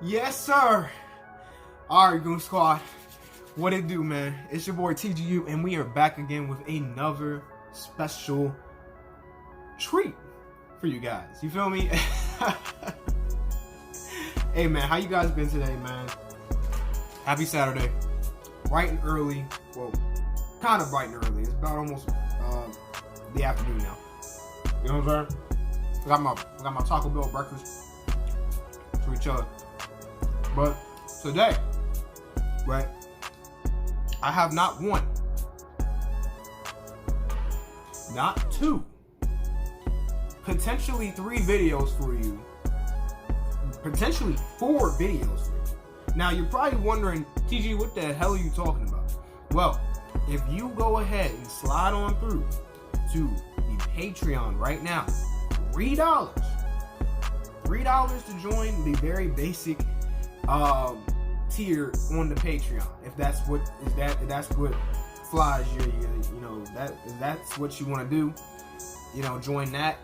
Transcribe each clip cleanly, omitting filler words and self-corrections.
Yes, sir. All right, Goon Squad. What it do, man? It's your boy TGU, and we are back again with another special treat for you guys. You feel me? Hey, man, how you guys been today, man? Happy Saturday. Bright and early. Well, kind of bright and early. It's about almost the afternoon now. You know what I'm saying? I got my Taco Bell breakfast. So we chilling. But today, right, I have not one, not two, potentially 3 videos for you, potentially 4 videos for you. Now you're probably wondering, TG, what the hell are you talking about? Well, if you go ahead and slide on through to the Patreon right now, $3 to join the very basic tier on the Patreon. If that's what flies that's what you want to do, join that.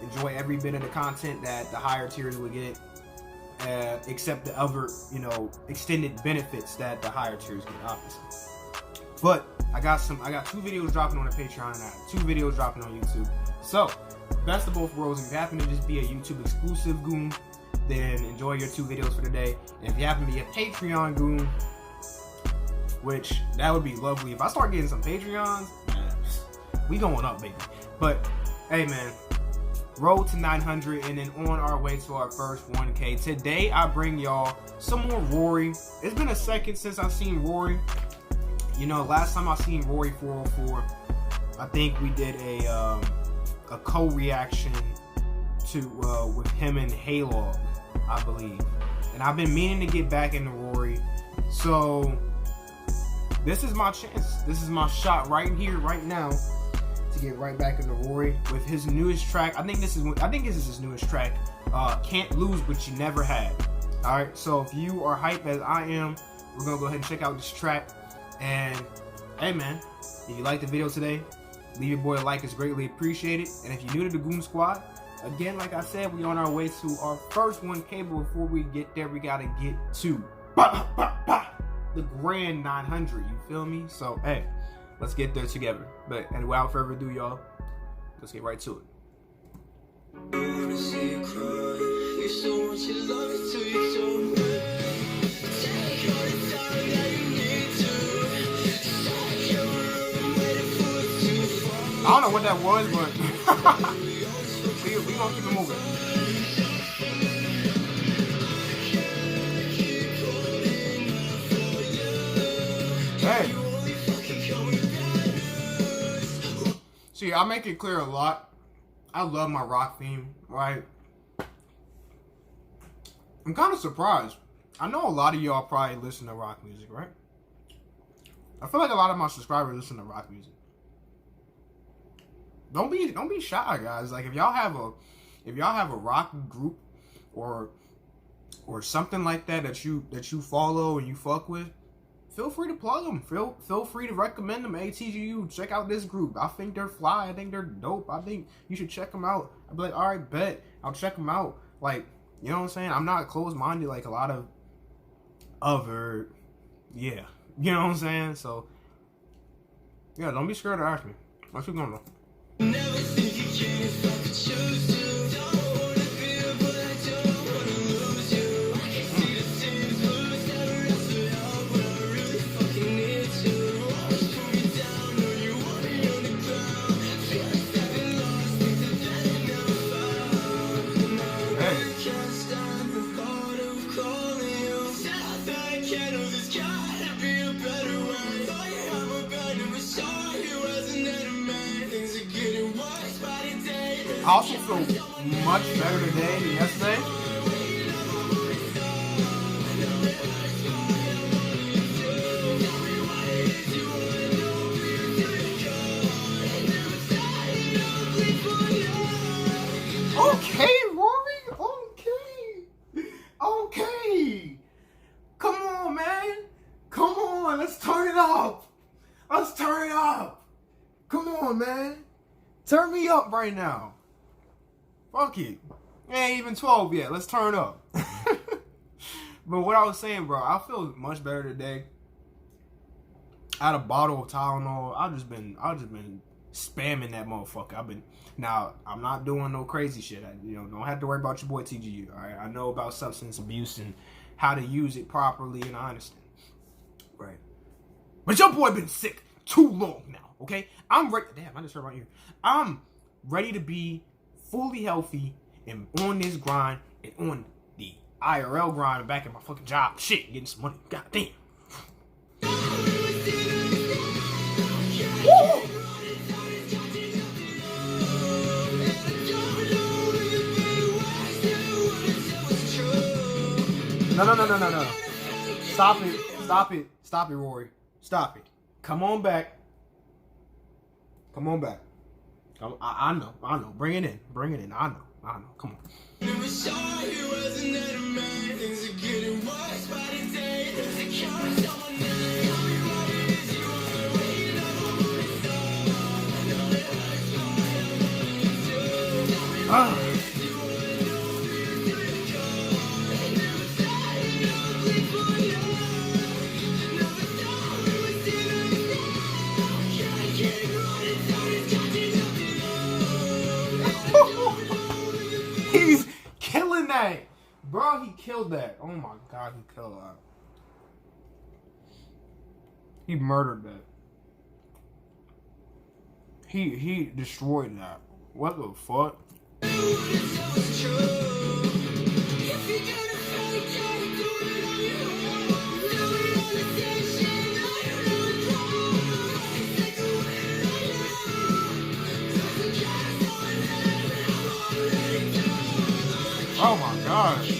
Enjoy every bit of the content that the higher tiers will get, except the other extended benefits that the higher tiers get, obviously. But I got 2 videos dropping on the Patreon and I have 2 videos dropping on YouTube. So best of both worlds. If you happen to just be a YouTube exclusive goon, then enjoy your 2 videos for the day. And if you happen to be a Patreon goon, which that would be lovely. If I start getting some Patreons, man, we going up, baby. But hey, man, road to 900 and then on our way to our first 1K. Today I bring y'all some more Rouri. It's been a second since I've seen Rouri. Last time I seen Rouri404, I think we did a co-reaction to with him and Halog, I believe. And I've been meaning to get back into Rouri. So this is my chance. This is my shot right here, right now, to get right back into Rouri with his newest track. I think this is his newest track. Can't Lose What You Never Had. Alright, so if you are hyped as I am, we're gonna go ahead and check out this track. And hey, man, if you like the video today, leave your boy a like. It's greatly appreciated. And if you're new to the Goon Squad, again, like I said, we on our way to our first 1K. But before we get there, we gotta get to the grand 900. You feel me? So hey, let's get there together. But and without further ado, y'all, let's get right to it. I don't know what that was, but we gonna keep it moving. Hey. See, I make it clear a lot. I love my rock theme, right? I'm kind of surprised. I know a lot of y'all probably listen to rock music, right? I feel like a lot of my subscribers listen to rock music. Don't be shy, guys. Like if y'all have a rock group or something like that you follow and you fuck with, feel free to plug them. Feel free to recommend them. Hey, TGU, check out this group. I think they're fly. I think they're dope. I think you should check them out. I'd be like, all right, bet. I'll check them out. Like, you know what I'm saying? I'm not closed-minded like a lot of other, yeah. You know what I'm saying? So, yeah, don't be scared to ask me. Let's keep going though. Never think you can if I could choose to. Don't wanna feel, but I don't wanna lose you. I can see the teams lose, never ask for help, but I really fucking need to. Always put me down, know you want me on the ground. Feel like I've been lost, think that I never found. I can't stand the thought of calling you. Said I thought I can't, oh, there's gotta be a better way. Thought you had my back, never saw you as an enemy. I also feel much better today than yesterday. Okay, Rouri. Okay. Come on, man. Come on. Let's turn it up. Come on, man. Turn me up right now. Fuck it. It ain't even 12 yet. Let's turn up. But what I was saying, bro, I feel much better today. I had a bottle of Tylenol. I've just been spamming that motherfucker. Now, I'm not doing no crazy shit. Don't have to worry about your boy TGU. All right, I know about substance abuse and how to use it properly, and I understand. Right. But your boy been sick too long now, okay? I'm ready. Damn, I just hurt my ear. I'm ready to be fully healthy and on this grind and on the IRL grind back at my fucking job. Shit, getting some money. God damn. Woo! No. Stop it, Rory. Stop it. Come on back. I know. Bring it in. I know. Come on. Never saw you as another man. Things are getting worse by the day. There's a cure, someone else. Tell me what it is you want. Wait, never want to stop. Know it hurts, but I don't want to. Tell me what it is you want. Never thought it ugly for you. Never thought we would see this now. Can't keep running, started catching up to you. He's killing that. Bro, he killed that. Oh my god, he killed that. He murdered that. He destroyed that. What the fuck? Oh my gosh.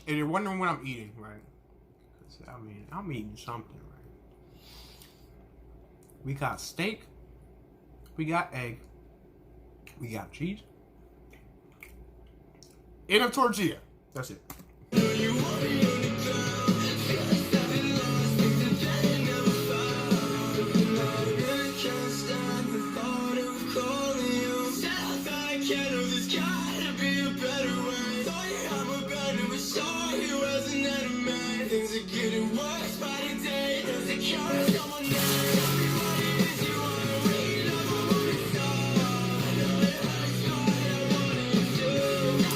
If you're wondering what I'm eating, right? I mean, I'm eating something, right? We got steak, we got egg, we got cheese, and a tortilla. That's it. Things are getting worse by the day. There's a cure, someone else. Tell me what it is you want. Wait, never want to stop. Know it hurts, but I don't want to. Tell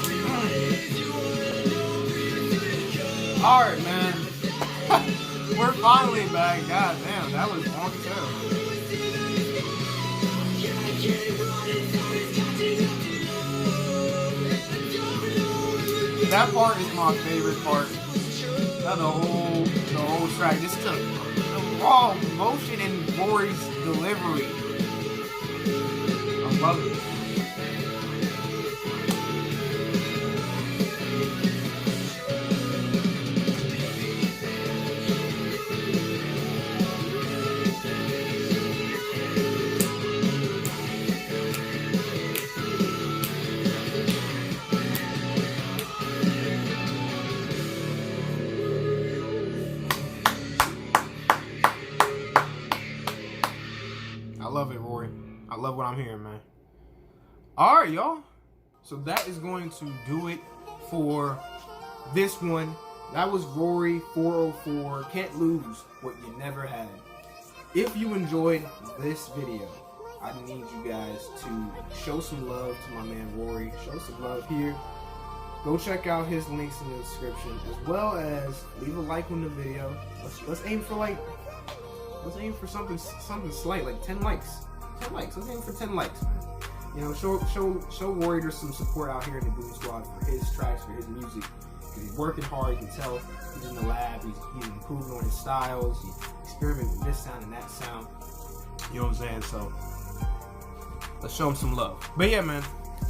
me what it is you want. Don't be a good. Alright, man. We're finally back. God damn, that was long too. That part is my favorite part. The whole track. Just the raw emotion in Rouri's delivery. I love it. I love it, Rouri. I love what I'm hearing, man. Alright, y'all. So that is going to do it for this one. That was Rouri404. Can't lose what you never had. If you enjoyed this video, I need you guys to show some love to my man Rouri. Show some love here. Go check out his links in the description, as well as leave a like on the video. Let's aim for something slight, like 10 likes. 10 likes. Let's aim for 10 likes, man. You know, show Rouri there's some support out here in the Boom Squad for his tracks, for his music. Because he's working hard. You can tell he's in the lab. He's improving on his styles. He's experimenting with this sound and that sound. You know what I'm saying? So let's show him some love. But yeah, man.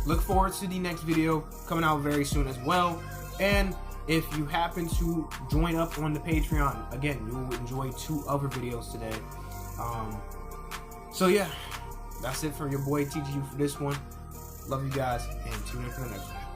Look forward to the next video coming out very soon as well. And if you happen to join up on the Patreon, again, you will enjoy 2 other videos today. So yeah, that's it for your boy TGU for this one. Love you guys, and tune in for the next one.